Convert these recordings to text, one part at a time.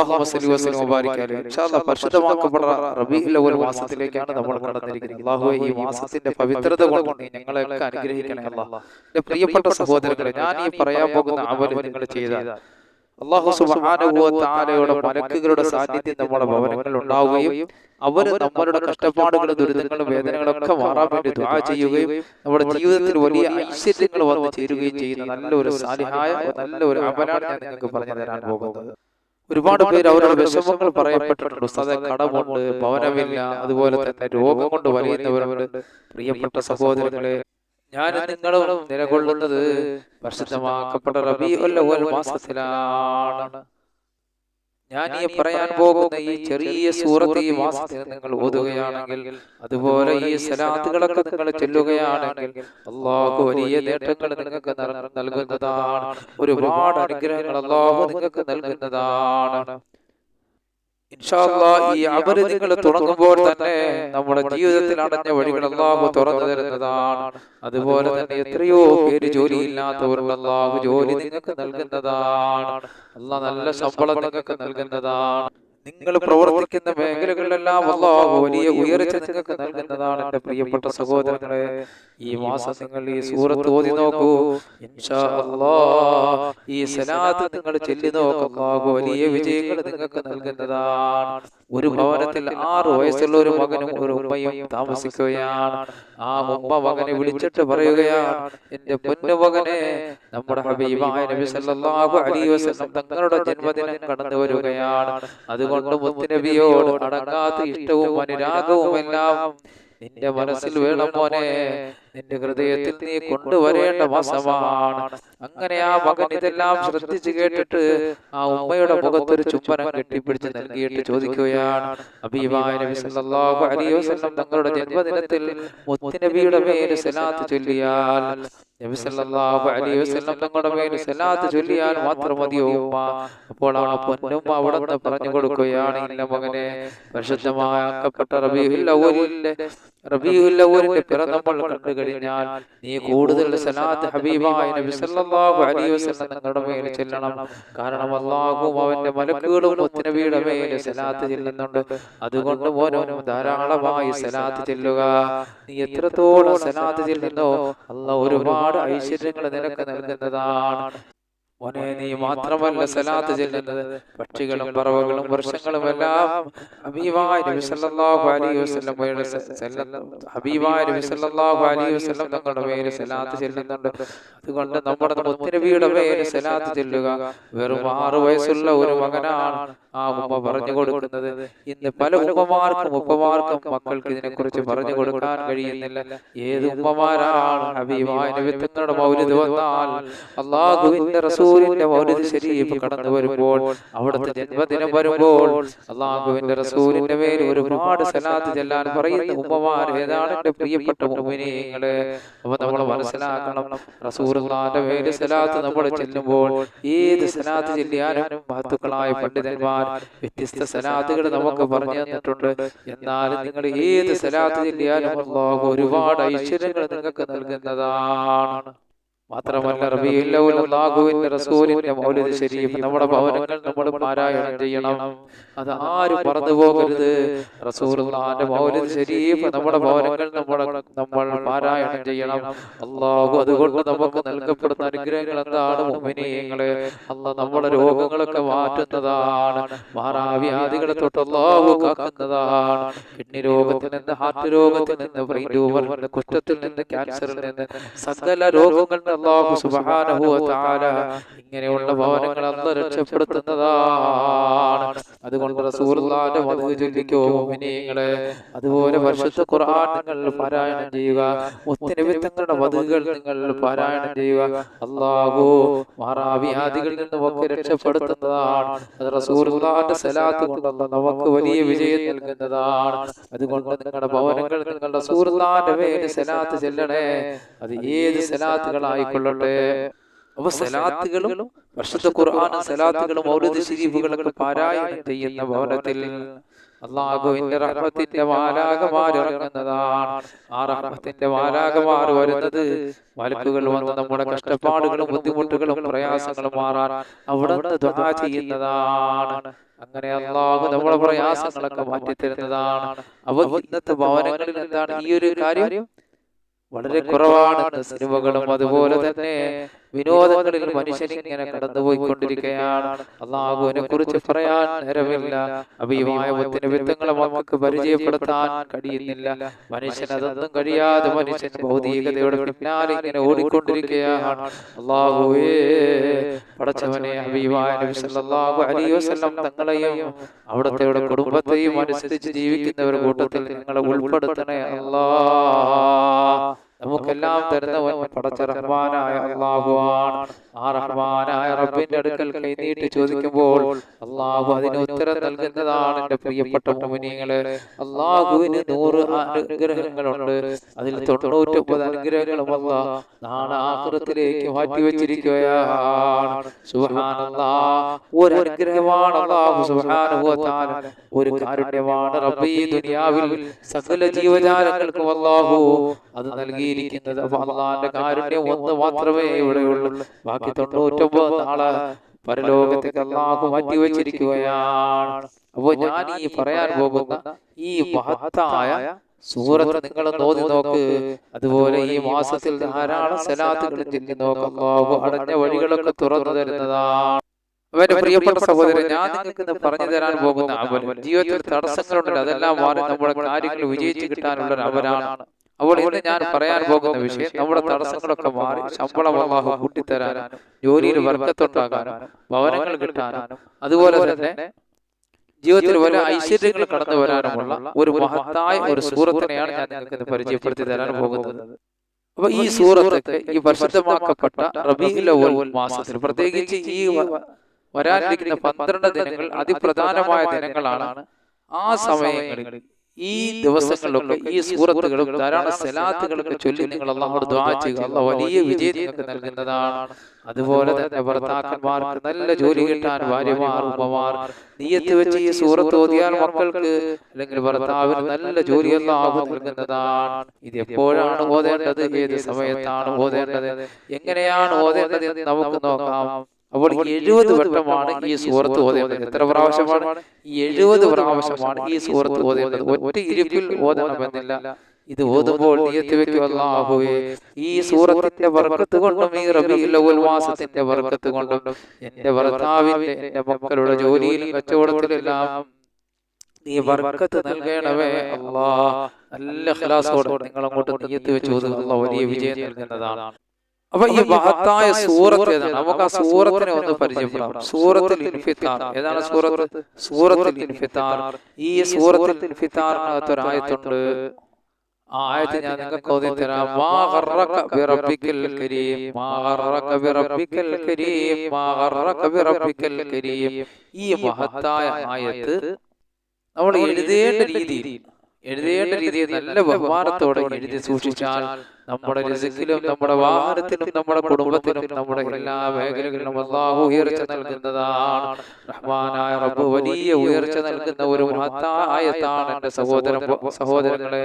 അല്ലാഹുമ്മ സ്വല്ലി വസല്ലം വബാരിക് അലൈഹി. ഇൻഷാ അല്ലാഹ് പരിശുദ്ധമാക്കപ്പെട്ട റബീഉൽ അവ്വൽ മാസത്തിലേക്കാണ് നമ്മൾ കടന്നിരിക്കുന്നത്. അല്ലാഹുവേ, ഈ മാസത്തിന്റെ പവിത്രത കൊണ്ട് നീ ഞങ്ങളെയൊക്കെ അനുഗ്രഹിക്കണേ അല്ലാഹ്. എൻ്റെ പ്രിയപ്പെട്ട സഹോദരങ്ങളെ, ഞാൻ ഈ പറയാൻ പോകുന്ന അമൽ നിങ്ങൾ ചെയ്താൽ അല്ലാഹു സുബ്ഹാനഹു വ തആലയുടെ മലക്കുകളുടെ സാന്നിധ്യം നമ്മുടെ ഭവനങ്ങളിൽ ഉണ്ടാവുകയും അവർ നമ്മളുടെ കഷ്ടപ്പാടുകളും ദുരിതങ്ങളും വേദനകളൊക്കെ മാറാൻ വേണ്ടി ദുആ ചെയ്യുകയും നമ്മുടെ ജീവിതത്തിൽ വലിയ ഐശ്വര്യങ്ങൾ വന്നു ചേരുകയും ചെയ്യുന്ന നല്ലൊരു സാലിഹായ നല്ലൊരു അമലാണ് ഞാൻ നിങ്ങൾക്ക് പറഞ്ഞു തരാൻ പോകുന്നത്. ഒരുപാട് പേര് അവരുടെ വിഷമങ്ങൾ പറയപ്പെട്ടിട്ടുണ്ട്. ഉസ്താദേ, കടമുണ്ട്, ഭവനമില്ല, അതുപോലെ തന്നെ രോഗം കൊണ്ട് വലയുന്നവരുണ്ട്. പ്രിയപ്പെട്ട സഹോദരങ്ങളെ, ഞാൻ നിങ്ങളും നിലകൊള്ളുന്നത് പരിശുദ്ധമാക്കപ്പെട്ട റബീഉൽ അവ്വൽ മാസത്തിലാണ്. ഞാൻ ഈ പറയാൻ പോകുന്ന ഈ ചെറിയ സൂറത്ത് ഈ മാസത്തിൽ നിങ്ങൾ ഓതുകയാണെങ്കിൽ, അതുപോലെ ഈ സലാത്തുകളൊക്കെ നിങ്ങൾ ചൊല്ലുകയാണെങ്കിൽ അല്ലാഹു വലിയ നേട്ടങ്ങൾ നിങ്ങൾക്ക് നൽകുന്നതാണ്. ഒരുപാട് അനുഗ്രഹങ്ങൾ അല്ലാഹു നിങ്ങൾക്ക് നൽകുന്നതാണ്. ഇൻഷാ അല്ലാഹ് ഈ അമല് നിങ്ങൾ തുടങ്ങുമ്പോൾ തന്നെ നമ്മുടെ ജീവിതത്തിൽ അടഞ്ഞ വഴികൾ അല്ലാഹു തുറന്നു തരുന്നതാണ്. അതുപോലെ തന്നെ എത്രയോ പേര് ജോലിയില്ലാത്തവരുണ്ട്, അല്ലാഹു ജോലി നിങ്ങൾക്ക് നൽകുന്നതാണ്. അല്ലാഹ് നല്ല ശമ്പളം നിങ്ങൾക്ക് നൽകുന്നതാണ്. നിങ്ങൾ പ്രവർത്തിക്കുന്ന മേഖലകളിലെല്ലാം അല്ലാഹു വലിയ ഉയർച്ച നിങ്ങൾക്ക് നൽകുന്നതാണ്. എൻ്റെ പ്രിയപ്പെട്ട സഹോദരങ്ങളെ, ഈ മാസം നിങ്ങൾ ഈ സൂറത്ത് ഓതി നോക്കൂ. ഇൻഷാ അല്ലാഹ് ഈ സലാത്ത് നിങ്ങൾ ചൊല്ലി നോക്കൂ. അല്ലാഹു വലിയ വിജയങ്ങൾ നിങ്ങൾക്ക് നൽകുന്നതാണ്. ഒരു ഭവനത്തിൽ 6 വയസ്സുള്ള ഒരു മകനും ഒരു ഉമ്മയും താമസിക്കുകയാണ്. ആ ഉമ്മ മകനെ വിളിച്ചിട്ട് പറയുകയാണ്, എൻ്റെ പൊന്നു മകനെ, നമ്മുടെ ഹബീബായ നബി സല്ലല്ലാഹു അലൈഹി വസല്ലം തങ്ങളുടെ ജന്മദിനം കടന്നു വരികയാണ്. അതുകൊണ്ട് മുത്തുനബിയോട് അടങ്ങാത്ത ഇഷ്ടവും അനുരാഗവും എല്ലാം നിന്റെ മനസ്സിൽ വേണം മോനെ, നിന്റെ ഹൃദയത്തിൽ നീ കൊണ്ടുവരേണ്ട മാസമാണ്. അങ്ങനെ ആ മകൻ ഇതെല്ലാം ശ്രദ്ധിച്ചു കേട്ടിട്ട് ആ ഉമ്മയുടെ മുഖത്തൊരു ചുംബനം കെട്ടിപ്പിടിച്ച് നൽകിയിട്ട് ചോദിക്കുകയാണ്, ഹബീബായ നബി സല്ലല്ലാഹു അലൈഹി വസല്ലം തങ്ങളുടെ ജന്മദിനത്തിൽ മുത്തുനബിയുടെ മേൽ സലാത്ത് ചൊല്ലിയാൽ, നബി സല്ലല്ലാഹു അലൈഹി വസല്ലം തങ്ങളുടെ മേൽ സലാത്ത് ചൊല്ലിയാൽ മാത്രം മതിയോ ഉമ്മ? അപ്പോൾ ആ പൊന്നുമ്മ അവിടുന്ന് പറഞ്ഞു കൊടുക്കുകയാണ്, ഇല്ല മകനെ, പരിശുദ്ധമാക്കപ്പെട്ട റബീഉൽ അവ്വലിന്റെ പിറ നമ്മൾ കണ്ടു കഴിഞ്ഞാൽ നീ കൂടുതൽ സലാത്ത് ഹബീബായ നബി സല്ലല്ലാഹു അലൈഹി വസല്ലം തങ്ങളുടെ മേൽ ചെല്ലണം. കാരണം അല്ലാഹുവും അവന്റെ മലക്കുകളും മുത്തുനബിയുടെ മേൽ സലാത്ത് ചെല്ലുന്നുണ്ട്. അതുകൊണ്ട് മോനും ധാരാളമായി സലാത്ത് ചെല്ലുക. നീ എത്രത്തോളം സലാത്ത് ചെല്ലുന്നോ അല്ലാഹു ഒരുപാട് ഐശ്വര്യങ്ങൾ നിനക്ക് നൽകുന്നതാണ്. മോനെ, നീ മാത്രമല്ല സലാത്ത് ചെല്ലുന്നത്, പക്ഷികളും പറവകളും വൃക്ഷങ്ങളും എല്ലാം ഹബീബായ നബി സല്ലല്ലാഹു അലൈഹി വസല്ലം തങ്ങളുടെ മേൽ സലാത്ത് ചെല്ലുന്നുണ്ട്. അതുകൊണ്ട് നമ്മുടെ മുത്തുനബിയുടെ മേൽ സലാത്ത് ചെല്ലുക. വെറും 6 വയസ്സുള്ള ഒരു മകനാണ് ആ ഉമ്മ പറഞ്ഞു കൊടുക്കുന്നത്. ഇന്ന് പല ഉപ്പമാർക്കും മക്കൾക്ക് ഇതിനെ കുറിച്ച് പറഞ്ഞു കൊടുക്കാൻ കഴിയുന്നില്ല. ഏത് ഉമ്മമാരാണ് ഹബീബായ നബി തങ്ങളുടെ മൗലിദ് വന്നാൽ, അല്ലാഹുവിന്റെ റസൂലിന്റെ മൗലിദ് ശരീഫ് കടന്നു വരുമ്പോൾ, അവിടുത്തെ ജന്മദിനം വരുമ്പോൾ അല്ലാഹുവിന്റെ റസൂലിന്റെ മേൽ ഒരുപാട് സലാത്ത് ചെല്ലാൻ പറയുന്ന ഉമ്മമാർ ഏതാണ് എൻ്റെ പ്രിയപ്പെട്ട മുഅ്മിനീങ്ങളെ? അപ്പോൾ നമ്മൾ മനസ്സിലാക്കണം, റസൂലുള്ളാഹിന്റെ മേൽ സലാത്ത് നമ്മൾ ചെല്ലുമ്പോൾ ഏത് സലാത്ത് ചെല്ലിയാലും മഹത്തുക്കളായ പണ്ഡിതന്മാർ വ്യത്യസ്ത സലാത്തുകൾ നമുക്ക് പറഞ്ഞു തന്നിട്ടുണ്ട്. എന്നാൽ നിങ്ങൾ ഏത് സലാത്ത് ചെല്ലിയാലും അല്ലാഹു ഒരുപാട് ഐശ്വര്യങ്ങൾ നിങ്ങൾക്ക് നൽകുന്നതാണ്. മാത്രമല്ല, റബീഉൽ അവ്വൽ അല്ലാഹുവിന്റെ റസൂലിന്റെ മൗലിദ് ശരീഫ് നമ്മുടെ ഭവനങ്ങൾ നമ്മൾ പാരായണം ചെയ്യണം. അത് ആരും മറന്നു പോകരുത്. റസൂലുള്ളാഹിന്റെ മൗലിദ് ശരീഫ് നമ്മുടെ ഭവനങ്ങൾ നമ്മൾ പാരായണം ചെയ്യണം. അല്ലാഹു അതുകൊണ്ട് നമുക്ക് നൽകപ്പെടുന്ന അനുഗ്രഹങ്ങൾ എന്താണ് മുഅ്മിനീങ്ങളെ? അല്ലാഹു നമ്മുടെ രോഗങ്ങളൊക്കെ മാറ്റുന്നതാണ്. മാറാവ്യാധികളെ തൊട്ട് അല്ലാഹു കാക്കുന്നതാണ്. കിഡ്നി രോഗത്തിൽ നിന്ന്, ഹാർട്ട് രോഗത്തിൽ നിന്ന്, ബ്രെയിൻ ട്യൂമറിൽ നിന്ന്, കുഷ്ഠത്തിൽ നിന്ന്, ക്യാൻസറിൽ നിന്ന്, സകല രോഗങ്ങളിൽ അല്ലാഹു സുബ്ഹാനഹു വ തആല ഇങ്ങനെയുള്ള ഭവനങ്ങൾ അല്ലാഹു രക്ഷപ്പെടുത്തുന്നതാണ്. അതുകൊണ്ട് റസൂലുള്ളാഹിന്റെ മദ്ഹ് ചൊല്ലിക്കോ മുഅ്മിനീങ്ങളെ. അതുപോലെ പരിശുദ്ധ ഖുർആൻ നിങ്ങൾ പാരായണം ചെയ്യുക. മുത്തുനബി തങ്ങളുടെ മദ്ഹുകൾ നിങ്ങൾ പാരായണം ചെയ്യുക. അല്ലാഹു മാറാവ്യാധികളിൽ നിന്നുമൊക്കെ രക്ഷപ്പെടുത്തുന്നതാണ്. അത് റസൂലുള്ളാഹിന്റെ സലാത്ത് കൊണ്ട് അല്ലാഹു നമുക്ക് വലിയ വിജയം നൽകുന്നതാണ്. അതുകൊണ്ട് നിങ്ങളുടെ ഭവനങ്ങൾ നിങ്ങൾ റസൂലുള്ളാഹിന്റെ മേൽ സലാത്ത് ചെല്ലണേ. അത് ഏത് സലാത്തുകളായി കൊള്ളട്ടെ. അപ്പൊ സലാത്തുകളും പരിശുദ്ധ ഖുർആനും സലാത്തുകളും മൗലിദ് ശരീഫുകളൊക്കെ പാരായണം ചെയ്യുന്ന ഭവനത്തിൽ അല്ലാഹുവിന്റെ റഹ്മത്തിന്റെ മാലാഖമാർ ഇറങ്ങുന്നതാണ്. ആ റഹ്മത്തിന്റെ മാലാഖമാർ വരുന്നത് മലക്കുകൾ വന്ന് നമ്മുടെ കഷ്ടപ്പാടുകളും ബുദ്ധിമുട്ടുകളും പ്രയാസങ്ങളും മാറാൻ അവിടുന്ന് ദുആ ചെയ്യുന്നതാണ്. അങ്ങനെ അള്ളാഹു നമ്മുടെ പ്രയാസങ്ങളൊക്കെ മാറ്റിത്തരുന്നതാണ്. അപ്പൊ ഇന്നത്തെ ഭവനങ്ങളിൽ എന്താണ് ഈ ഒരു കാര്യം വളരെ കുറവാണ്. സിനിമകളും അതുപോലെ തന്നെ വിനോദങ്ങളിൽ മനുഷ്യൻ ഇങ്ങനെ കടന്നുപോയിക്കൊണ്ടിരിക്കുകയാണ്. അള്ളാഹുവിനെ കുറിച്ച് പറയാൻ നേരമില്ല. അഭിമാനത്തിന്റെ വിത്തങ്ങളെ മക്കൾക്ക് പരിചയപ്പെടുത്താൻ കഴിയുന്നില്ല. മനുഷ്യൻ അതൊന്നും കഴിയാതെ മനുഷ്യൻ ഭൗതികതയുടെ പിന്നാലെ ഇങ്ങനെ ഓടിക്കൊണ്ടിരിക്കുകയാണ്. അള്ളാഹുവേ പടച്ചവനെ, ഹബീബായ നബി സല്ലല്ലാഹു അലൈഹി വസല്ലം തങ്ങളെയും അവിടുത്തെ കുടുംബത്തെയും അനുസരിച്ച് ജീവിക്കുന്നവരുടെ കൂട്ടത്തിൽ നിങ്ങളെ ഉൾപ്പെടുത്തണേ അല്ലാഹ്. നമുക്കെല്ലാം തരുന്നവൻ പടച്ച റഹ്മാനായ അല്ലാഹുവാണ്. ആ റഹ്മാനായ റബ്ബിന്റെ അടുക്കൽ കൈനീട്ടി ചോദിക്കുമ്പോൾ അല്ലാഹു അതിന് ഉത്തരം നൽകുന്നതാണ്. എന്റെ പ്രിയപ്പെട്ട മുഅ്മിനീങ്ങളെ, അല്ലാഹുവിന് 100 അനുഗ്രഹങ്ങളുണ്ട്. അതിൽ 99 അനുഗ്രഹങ്ങളും അല്ലാഹു നാളെ ആഖിറത്തിലേക്ക് മാറ്റിവെച്ചിരിക്കുകയാണ്. സുബ്ഹാനല്ലാഹ്. ഒരു അനുഗ്രഹമാണ് അല്ലാഹു സുബ്ഹാനഹു വ തആല, ഒരു കാരുണ്യമാണ് റബ്ബ് ഈ ദുനിയാവിൽ സകല ജീവജാലങ്ങൾക്കും അല്ലാഹു അത് നൽകിയിരിക്കുന്നത്. അപ്പൊ അല്ലാഹുവിന്റെ കാരുണ്യം ഒന്ന് മാത്രമേ ഇവിടെയുള്ളൂ. ബാക്കി 99 നാളെ പരലോകത്തേക്ക് അല്ലാഹു മാറ്റിവെച്ചിരിക്കുകയാണ്. അപ്പോൾ ഞാൻ ഈ പറയാൻ പോകുന്ന ഈ മഹത്തായ സൂറത്ത് നിങ്ങൾ ഓതി നോക്ക്. അതുപോലെ ഈ മാസത്തിൽ ധാരാളം സലാത്തുകൾ ചൊല്ലി നോക്ക്. അല്ലാഹു അടഞ്ഞ വഴികളൊക്കെ തുറന്നു തരുന്നതാണ്. അവന്റെ പ്രിയപ്പെട്ട സഹോദരൻ, ഞാൻ നിങ്ങൾക്ക് പറഞ്ഞു തരാൻ പോകുന്ന അമൽ, ജീവിതത്തിൽ തടസ്സങ്ങളുണ്ടല്ലോ അതെല്ലാം മാറി നമ്മുടെ കാര്യങ്ങൾ വിജയിച്ചു കിട്ടാനുള്ള ഒരു അമലാണ്. അപ്പോൾ ഇന്ന് ഞാൻ പറയാൻ പോകുന്ന വിഷയം, നമ്മുടെ തടസ്സങ്ങളൊക്കെ മാറി ശമ്പളം അല്ലാഹു കൂട്ടിത്തരാനും ജോലിയിൽ ബർക്കത്തുണ്ടാകാനും ഭവനങ്ങൾ കിട്ടാനും അതുപോലെ തന്നെ ജീവിതത്തിൽ വലിയ ഐശ്വര്യങ്ങൾ കടന്നു വരാനുമുള്ള ഒരു മഹത്തായ ഒരു സൂറത്തിനെയാണ് ഞാൻ നിങ്ങൾക്ക് പരിചയപ്പെടുത്തി തരാൻ പോകുന്നത്. അപ്പൊ ഈ സൂറത്ത് ഈ പരിശുദ്ധമാക്കപ്പെട്ട റബീഉൽ അവ്വൽ മാസത്തിൽ, പ്രത്യേകിച്ച് ഈ വരാനിരിക്കുന്ന 12 ദിനങ്ങൾ അതിപ്രധാനമായ ദിനങ്ങളാണ്. ആ സമയങ്ങളിൽ ഈ ദിവസങ്ങളിലൊക്കെ ഈ സൂറത്തുകളും ധാരാളം സലാത്തുകളൊക്കെ ചൊല്ലി നിങ്ങൾ അല്ലാഹുവോട് ദുആ ചെയ്യുക. അല്ലാഹു വലിയ വിജയം നിങ്ങൾക്ക് നൽകുന്നതാണ്. അതുപോലെ തന്നെ ഭർത്താക്കന്മാർക്ക് നല്ല ജോലി കിട്ടാൻ ഭാര്യമാർ ഉമ്മമാർ നിയ്യത്ത് വെച്ച് ഈ സൂറത്ത് ഓതിയാൽ മക്കൾക്ക് അല്ലെങ്കിൽ ഭർത്താവിന് നല്ല ജോലി അല്ലാഹു നൽകുന്നതാണ്. ഇത് എപ്പോഴാണ് ഓതേണ്ടത്, ഏത് സമയത്താണ് ഓതേണ്ടത്, എങ്ങനെയാണ് ഓതേണ്ടത് എന്ന് നമുക്ക് നോക്കാം. അപ്പോൾ 70 വട്ടമാണ് ഈ സൂറത്ത് ഓതേണ്ടത്. എത്ര പ്രാവശ്യമാണ്? 70 പ്രാവശ്യമാണ് ഈ സൂറത്ത് ഓതേണ്ടത്. ഒറ്റ ഇരിപ്പിൽ ഓതണമെന്നില്ല. ഇത് ഓതുമ്പോൾ നിയ്യത്ത് വെക്കുക, അല്ലാഹുവേ ഈ സൂറത്തിന്റെ ബർക്കത്ത് കൊണ്ടും ഈ റബീഉൽ അവ്വൽ മാസത്തിന്റെ ബർക്കത്ത് കൊണ്ടും എന്റെ ഭർത്താവിന്റെ എന്റെ മക്കളുടെ ജോലിയിലും കച്ചവടത്തിലെല്ലാം നീ ബർക്കത്ത് നൽകണമേ അല്ലാഹ്. നല്ല ഇഖ്ലാസോടെ നിങ്ങൾ അങ്ങോട്ട് നിയ്യത്ത് വെച്ച് ഓതുക. അല്ലാഹു വലിയ വിജയം നൽകുന്നതാണ്. അപ്പൊ ഈ മഹത്തായ സൂറത്ത് ഏതാണ്? നമുക്ക് ആ സൂറത്തിനെ ഒന്ന് പരിചയപ്പെടാം. സൂറത്തുൽ ഇൻഫിത്താർ. ഏതാണ് സൂറത്ത്? സൂറത്തുൽ ഇൻഫിത്താർ. ഈ സൂറത്തുൽ ഇൻഫിത്താറിനകത്ത് ഒരു ആയത്തുണ്ട്. ആ ആയത്ത് ഞാൻ നിങ്ങൾക്ക് ഓതി തരാം. മാ ഗറക ബിറബ്ബിക്കൽ കരീം, മാ ഗറക ബിറബ്ബിക്കൽ കരീം, മാ ഗറക ബിറബ്ബിക്കൽ കരീം. ഈ മഹത്തായ ആയത്ത് നമ്മൾ എഴുതേണ്ട രീതിയിൽ നല്ല ബഹുമാനത്തോടെ എഴുതി സൂക്ഷിച്ചാൽ നമ്മുടെ റിസ്കിലും നമ്മുടെ വാഹനത്തിലും നമ്മുടെ കുടുംബത്തിലും നമ്മുടെ എല്ലാ മേഖലകളിലും അല്ലാഹു ഉയർച്ച നൽകുന്നതാണ്. റഹ്മാനായ റബ്ബ് വലിയ ഉയർച്ച നൽകുന്ന ഒരു മഹത്തായ ആയത്താണ് എന്റെ സഹോദരങ്ങളെ.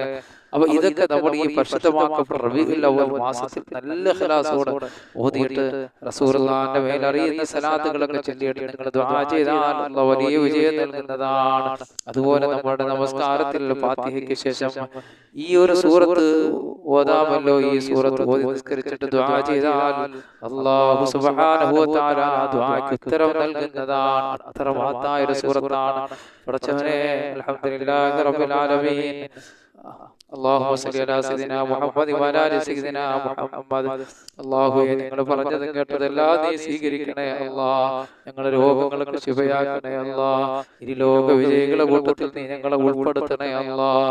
അപ്പൊ ഇതൊക്കെ നമ്മൾ ഈ പരിശുദ്ധമാക്കപ്പെട്ട റബീഉൽ അവ്വൽ മാസത്തിൽ നല്ല ഇഖ്ലാസോടെ ഓതിയിട്ട് റസൂലുള്ളാഹിന്റെ മേൽ അറിയുന്ന സലാത്തുകളൊക്കെ ചൊല്ലിയിട്ട് നിങ്ങൾ ദുആ ചെയ്താൽ അല്ലാഹു വലിയ വിജയം നൽകുന്നതാണ്. അതുപോലെ നമ്മുടെ നമസ്കാരത്തിൽ ഫാത്തിഹയ്ക്ക് ശേഷം ഈ ഒരു സൂറത്ത് ഓതാമല്ലോ. ഈ സൂറത്ത് ഓതി നിസ്കരിച്ചിട്ട് ദുആ ചെയ്താൽ അല്ലാഹു സുബ്ഹാനഹു വ തആല ദുആക്ക് ഉത്തരം നൽകുന്നതാണ്. അത്ര മഹത്തായ ഒരു സൂറത്താണ്. പടച്ചവനെ, അൽഹംദുലില്ലാഹി റബ്ബിൽ ആലമീൻ. അല്ലാഹുമ്മ സ്വല്ലി അലാ സയ്യിദിനാ മുഹമ്മദ് വഅലാ ആലി സയ്യിദിനാ മുഹമ്മദ്. അല്ലാഹുവേ, നിങ്ങൾ പറഞ്ഞതും കേട്ടതെല്ലാം നീ സ്വീകരിക്കണേ അല്ലാഹ്. ഞങ്ങളുടെ രോഗങ്ങളൊക്കെ ശിഫയാക്കണേ അല്ലാഹ്. ഇരുലോക വിജയികളുടെ കൂട്ടത്തിൽ നീ ഞങ്ങളെ ഉൾപ്പെടുത്തണേ അല്ലാഹ്.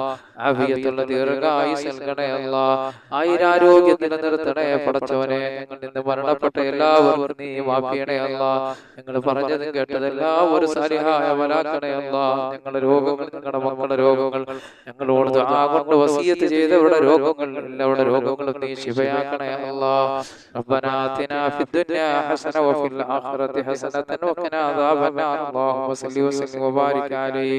ആഫിയത്തുള്ള ദീർഘായുസ്സ് നൽകണേ അല്ലാഹ്. ആയുരാരോഗ്യം നിലനിർത്തണേ പടച്ചവനെ. ഞങ്ങൾ നിന്ന് മരണപ്പെട്ട എല്ലാവർക്കും നീ മാഫ് ചെയ്യണേ അല്ലാഹ്. ഞങ്ങൾ പറഞ്ഞതും കേട്ടതെല്ലാം ഒരു സാലിഹായ അമലാക്കണേ അല്ലാഹ്. ഞങ്ങളുടെ രോഗങ്ങൾ, ഞങ്ങളുടെ മക്കളുടെ രോഗങ്ങൾ, ഞങ്ങളോട് ദുആ കൊണ്ട് വസിയത്ത് ചെയ്തവരുടെ രോഗങ്ങൾ, എല്ലാവരുടെ രോഗങ്ങളും നീ ശിഫയാക്കണേ അല്ലാഹ്. റബ്ബനാ ആതിനാ ഫിദ്ദുനിയാ ഹസന വഫിൽ ആഖിറതി ഹസനതൻ വഖിനാ അദാബന്നാർ. അല്ലാഹുമ്മ സ്വല്ലി വസല്ലിം വബാരിക് അലൈഹി.